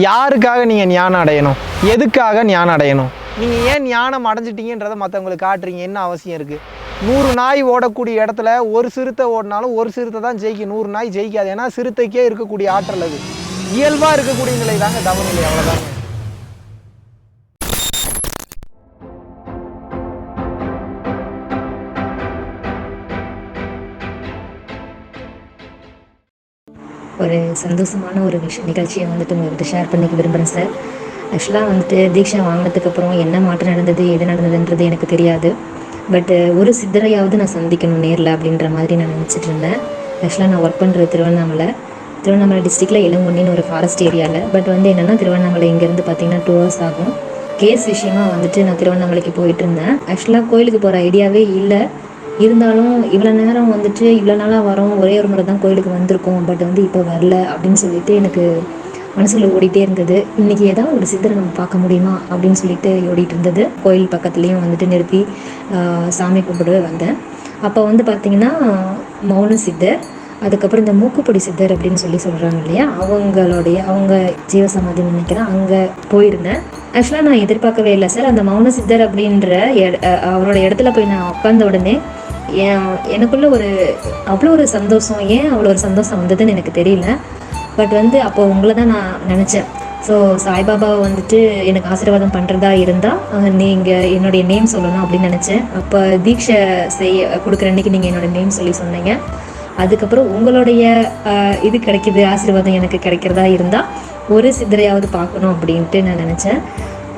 யாருக்காக நீங்கள் ஞானம் அடையணும்? எதுக்காக ஞானம் அடையணும்? நீங்கள் ஏன் ஞானம் அடைஞ்சிட்டீங்கன்றதை மற்றவங்களுக்கு காட்டுறீங்க? என்ன அவசியம் இருக்குது? 100 நாய் ஓடக்கூடிய இடத்துல ஒரு சிறுத்தை ஓடினாலும் ஒரு சிறுத்தை தான் ஜெயிக்கும், 100 நாய் ஜெயிக்காது. ஏன்னா சிறுத்தைக்கே இருக்கக்கூடிய ஆற்றல் அது, இயல்பாக இருக்கக்கூடிய நிலை தாங்க தவநிலை, அவ்வளோதாங்க. ஒரு சந்தோஷமான ஒரு நிகழ்ச்சியை வந்துட்டு உங்கள்கிட்ட ஷேர் பண்ணிக்க விரும்புகிறேன் சார். ஆக்சுவலாக வந்துட்டு தீட்சை வாங்கினதுக்கப்புறம் என்ன மாற்றம் நடந்தது, எது நடந்ததுன்றது எனக்கு தெரியாது. பட்டு ஒரு சித்தரையாவது நான் சந்திக்கணும் நேரில் அப்படின்ற மாதிரி நான் நினச்சிட்டு இருந்தேன். ஆக்சுவலாக நான் ஒர்க் பண்ணுறது திருவண்ணாமலை டிஸ்ட்ரிக்டில் இளங்குண்டின்னு ஒரு ஃபாரஸ்ட் ஏரியாவில். பட் வந்து என்னென்னா திருவண்ணாமலை இங்கேருந்து பார்த்திங்கன்னா 2 hours ஆகும். கேஸ் விஷயமாக வந்துட்டு நான் திருவண்ணாமலைக்கு போயிட்டு இருந்தேன். ஆக்சுவலாக கோயிலுக்கு போகிற ஐடியாவே இல்லை. இருந்தாலும் இவ்வளோ நேரம் வந்துட்டு இவ்வளோ நாளாக வரோம், ஒரே ஒரு முறை தான் கோயிலுக்கு வந்திருக்கோம், பட் வந்து இப்போ வரல அப்படின்னு சொல்லிட்டு எனக்கு மனசில் ஓடிட்டே இருந்தது. இன்றைக்கி ஏதாவது ஒரு சித்தரை நம்ம பார்க்க முடியுமா அப்படின்னு சொல்லிட்டு ஓடிட்டு இருந்தது. கோயில் பக்கத்துலேயும் வந்துட்டு நிறுத்தி சாமி கும்பிட்டு வந்தேன். அப்போ வந்து பார்த்திங்கன்னா மௌன சித்தர், அதுக்கப்புறம் இந்த மூக்குப்பொடி சித்தர் அப்படின்னு சொல்கிறாங்க இல்லையா, அவங்க ஜீவசமாதி நினைக்கிறேன், அங்கே போயிருந்தேன். ஆக்சுவலாக நான் எதிர்பார்க்கவே இல்லை சார். அந்த மௌன சித்தர் அப்படின்ற அவரோட இடத்துல போய் நான் உட்கார்ந்த உடனே எனக்குள்ள அவ்வளோ ஒரு சந்தோஷம். ஏன் அவ்வளோ ஒரு சந்தோஷம் வந்ததுன்னு எனக்கு தெரியல. பட் வந்து அப்போ உங்களை தான் நான் நினச்சேன். ஸோ சாய்பாபாவை வந்துட்டு எனக்கு ஆசீர்வாதம் பண்ணுறதா இருந்தால் நீங்கள் என்னுடைய நேம் சொல்லணும் அப்படின்னு நினச்சேன். அப்போ தீட்சை கொடுக்குற அன்றைக்கி நீங்கள் என்னோடய நேம் சொன்னீங்க. அதுக்கப்புறம் உங்களுடைய இது கிடைக்கிது, ஆசீர்வாதம் எனக்கு கிடைக்கிறதா இருந்தால் ஒரு சித்தரையாவது பார்க்கணும் அப்படின்ட்டு நான் நினச்சேன்.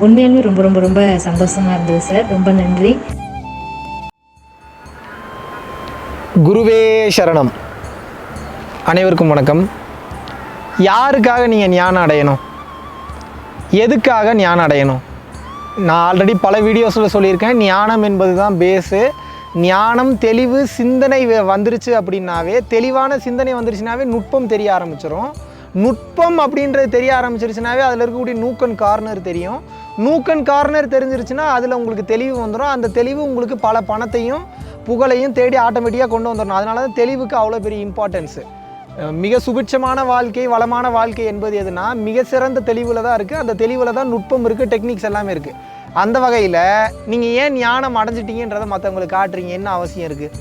உண்மையாலுமே ரொம்ப ரொம்ப ரொம்ப சந்தோஷமாக இருந்தது சார். ரொம்ப நன்றி. குருவே சரணம். அனைவருக்கும் வணக்கம். யாருக்காக நீங்கள் ஞானம் அடையணும்? எதுக்காக ஞானம் அடையணும்? நான் ஆல்ரெடி பல வீடியோஸில் சொல்லியிருக்கேன், ஞானம் என்பது தான் பேஸு. ஞானம், தெளிவு, சிந்தனை வந்துருச்சு அப்படின்னாவே, தெளிவான சிந்தனை வந்துருச்சுனாவே நுட்பம் தெரிய ஆரம்பிச்சிடும். நுட்பம் அப்படின்றது தெரிய ஆரம்பிச்சிருச்சுனாவே அதில் இருக்கக்கூடிய நூக்கன் கார்னர் தெரியும். நூக்கன் கார்னர் தெரிஞ்சிருச்சுன்னா அதில் உங்களுக்கு தெளிவு வந்துடும். அந்த தெளிவு உங்களுக்கு பல பணத்தையும் புகழையும் தேடி ஆட்டோமேட்டிக்காக கொண்டு வந்துடணும். அதனால தான் தெளிவுக்கு அவ்வளோ பெரிய இம்பார்ட்டன்ஸு. மிக சுபிட்சமான வாழ்க்கை, வளமான வாழ்க்கை என்பது எதுனா மிக சிறந்த தெளிவில் தான் இருக்குது. அந்த தெளிவில் தான் நுட்பம் இருக்குது, டெக்னிக்ஸ் எல்லாமே இருக்குது. அந்த வகையில் நீங்கள் ஏன் ஞானம் அடைஞ்சிட்டீங்கன்றதை மற்றவங்களுக்கு காட்டுறீங்க? என்ன அவசியம் இருக்குது?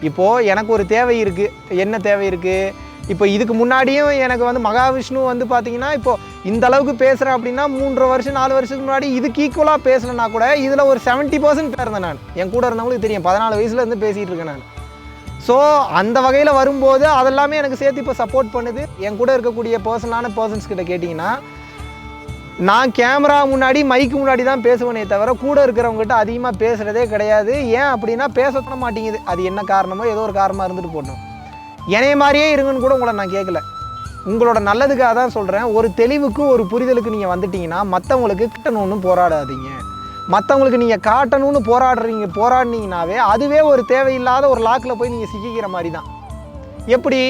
இப்போது எனக்கு ஒரு தேவை இருக்குது. என்ன தேவை இருக்குது? இப்போ இதுக்கு முன்னாடியும் எனக்கு வந்து மகாவிஷ்ணு வந்து பார்த்திங்கன்னா இப்போது இந்த அளவுக்கு பேசுகிறேன் அப்படின்னா 3 வருஷம் 4 வருஷத்துக்கு முன்னாடி இதுக்கு ஈக்குவலாக பேசலைன்னா கூட இதில் ஒரு 70% பேசுகிறேன். நான் என் கூட இருந்தவங்களுக்கு தெரியும், 14 வயசுலேருந்து பேசிகிட்டு இருக்கேன் நான். ஸோ அந்த வகையில் வரும்போது அதெல்லாமே எனக்கு சேர்த்து இப்போ சப்போர்ட் பண்ணுது. என் கூட இருக்கக்கூடிய பர்சன்ஸ் கிட்ட கேட்டிங்கன்னா, நான் கேமரா முன்னாடி மைக்கு முன்னாடி தான் பேசுவேனே தவிர கூட இருக்கிறவங்ககிட்ட அதிகமாக பேசுகிறதே கிடையாது. ஏன் அப்படின்னா பேச மாட்டேங்குது. அது என்ன காரணமோ ஏதோ ஒரு காரணமாக இருந்துட்டு போட்டோம். என்னைய மாதிரியே இருங்கன்னு கூட உங்களை நான் கேட்கல. உங்களோட நல்லதுக்காக தான் சொல்கிறேன். ஒரு தெளிவுக்கு ஒரு புரிதலுக்கு நீங்கள் வந்துட்டிங்கன்னா மற்றவங்களுக்கு கிட்டணும்னு போராடாதீங்க. மற்றவங்களுக்கு நீங்கள் காட்டணும்னு போராடினீங்கன்னாவே அதுவே ஒரு தேவையில்லாத ஒரு லாக்கில் போய் நீங்கள் சிக்கிக்கிற மாதிரி தான். எப்படி?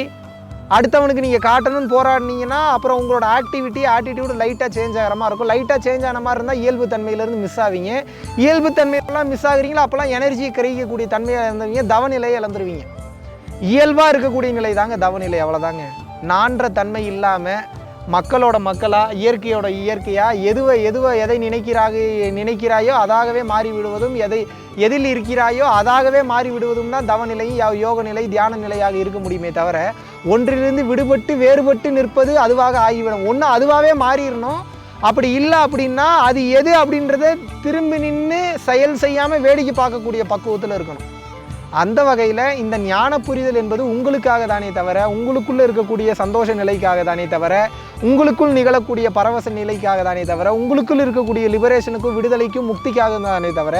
அடுத்தவனுக்கு நீங்கள் காட்டணும்னு போராடினீங்கன்னா அப்புறம் உங்களோட ஆட்டிடியூடு லைட்டாக சேஞ்ச் ஆகிற மாதிரி இருக்கும். லைட்டாக சேஞ்ச் ஆன மாதிரி இருந்தால் இயல்பு தன்மையிலேருந்து மிஸ் ஆவீங்க. இயல்பு தன்மையெல்லாம் மிஸ் ஆகுறீங்களா, அப்போல்லாம் எனர்ஜியை கிரகிக்கக்கூடிய தன்மையை இழந்துருவீங்க, தவநிலையை இழந்துருவீங்க. இயல்பாக இருக்கக்கூடிய நிலை தாங்க தவநிலை, அவ்வளோதாங்க. நான்ற தன்மை இல்லாமல் மக்களோட மக்களாக, இயற்கையோட இயற்கையாக எதை நினைக்கிறாயோ அதாகவே மாறி விடுவதும், எதில் இருக்கிறாயோ அதாகவே மாறி விடுவதும் தான் தவநிலை, யோக நிலை, தியான நிலையாக இருக்க முடியுமே தவிர ஒன்றிலிருந்து வேறுபட்டு நிற்பது அதுவாக ஆகிவிடும். ஒன்று அதுவாகவே மாறிடணும். அப்படி இல்லை அப்படின்னா அது எது அப்படின்றத திரும்பி நின்று செயல் செய்யாமல் வேடிக்கை பார்க்கக்கூடிய பக்குவத்தில் இருக்கணும். அந்த வகையில் இந்த ஞான புரிதல் என்பது உங்களுக்காக தானே தவிர, உங்களுக்குள்ளே இருக்கக்கூடிய சந்தோஷ நிலைக்காக தானே தவிர, உங்களுக்குள் நிகழக்கூடிய பரவச நிலைக்காக தானே தவிர, உங்களுக்குள் இருக்கக்கூடிய லிபரேஷனுக்கும் விடுதலைக்கும் முக்திக்காக தானே தவிர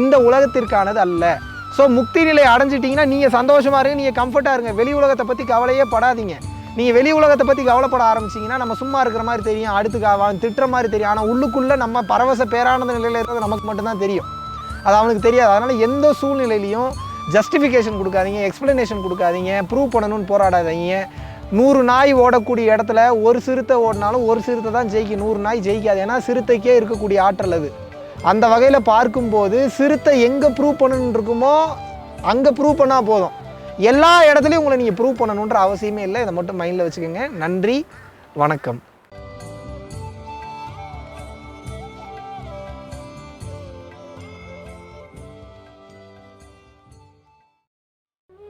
இந்த உலகத்திற்கானது அல்ல. ஸோ முக்தி நிலை அடைஞ்சிட்டிங்கன்னா நீங்கள் சந்தோஷமாக இருங்க, நீங்கள் கம்ஃபர்ட்டாக இருங்க. வெளி உலகத்தை பற்றி கவலையே படாதீங்க. நீங்கள் வெளி உலகத்தை பற்றி கவலைப்பட ஆரம்பிச்சிங்கன்னா நம்ம சும்மா இருக்கிற மாதிரி தெரியும், அடுத்து திட்டுற மாதிரி தெரியும். ஆனால் உள்ளுக்குள்ளே நம்ம பரவச பேரானந்த நிலையில் இருக்கிறது நமக்கு மட்டும்தான் தெரியும், அது அவனுக்கு தெரியாது. அதனால் எந்த சூழ்நிலையிலையும் ஜஸ்டிஃபிகேஷன் கொடுக்காதீங்க, எக்ஸ்ப்ளனேஷன் கொடுக்காதீங்க, ப்ரூவ் பண்ணணும்னு போராடாதீங்க. 100 நாய் ஓடக்கூடிய இடத்துல ஒரு சிறுத்தை ஓடினாலும் ஒரு சிறுத்தை தான் ஜெயிக்கும், 100 நாய் ஜெயிக்காது. ஏன்னா சிறுத்தைக்கே இருக்கக்கூடிய ஆற்றல் அது. அந்த வகையில் பார்க்கும்போது சிறுத்தை எங்கே ப்ரூவ் பண்ணணுன்னு இருக்குமோ அங்கே ப்ரூவ் பண்ணால் போதும். எல்லா இடத்துலையும் உங்களை நீங்கள் ப்ரூவ் பண்ணணுன்ற அவசியமே இல்லை. இதை மட்டும் மைண்டில் வச்சுக்கோங்க. நன்றி, வணக்கம்.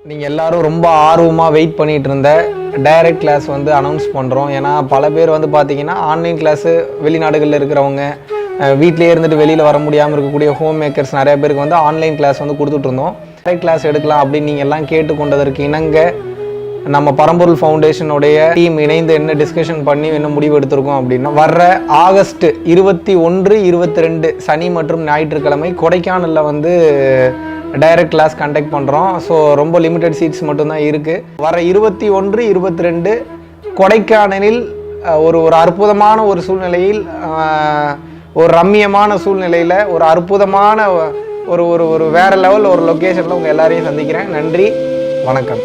நீங்கள் எல்லாரும் ரொம்ப ஆர்வமாக வெயிட் பண்ணிகிட்டு இருந்த டைரக்ட் கிளாஸ் வந்து அனௌன்ஸ் பண்ணுறோம். ஏன்னா பல பேர் வந்து பார்த்தீங்கன்னா ஆன்லைன் கிளாஸு வெளிநாடுகளில் இருக்கிறவங்க, வீட்டிலே இருந்துட்டு வெளியில் வர முடியாமல் இருக்கக்கூடிய ஹோம் மேக்கர்ஸ் நிறைய பேருக்கு வந்து ஆன்லைன் கிளாஸ் வந்து கொடுத்துட்ருந்தோம். டைரக்ட் கிளாஸ் எடுக்கலாம் அப்படின்னு நீங்கள் எல்லாம் கேட்டுக்கொண்டதற்கு இணங்க நம்ம பரம்பொருள் ஃபவுண்டேஷனுடைய டீம் இணைந்து என்ன டிஸ்கஷன் பண்ணி என்ன முடிவு எடுத்திருக்கோம் அப்படின்னா, வர்ற ஆகஸ்ட் 21, 22 சனி மற்றும் ஞாயிற்றுக்கிழமை கொடைக்கானலில் வந்து டைரக்ட் கிளாஸ் கண்டக்ட் பண்ணுறோம். ஸோ ரொம்ப லிமிட்டட் சீட்ஸ் மட்டும்தான் இருக்குது. வர 21, 22 கொடைக்கானலில் ஒரு அற்புதமான ஒரு சூழ்நிலையில், ஒரு ரம்மியமான சூழ்நிலையில், ஒரு அற்புதமான ஒரு வேறு லெவல் ஒரு லொக்கேஷனில் உங்கள் எல்லாரையும் சந்திக்கிறேன். நன்றி, வணக்கம்.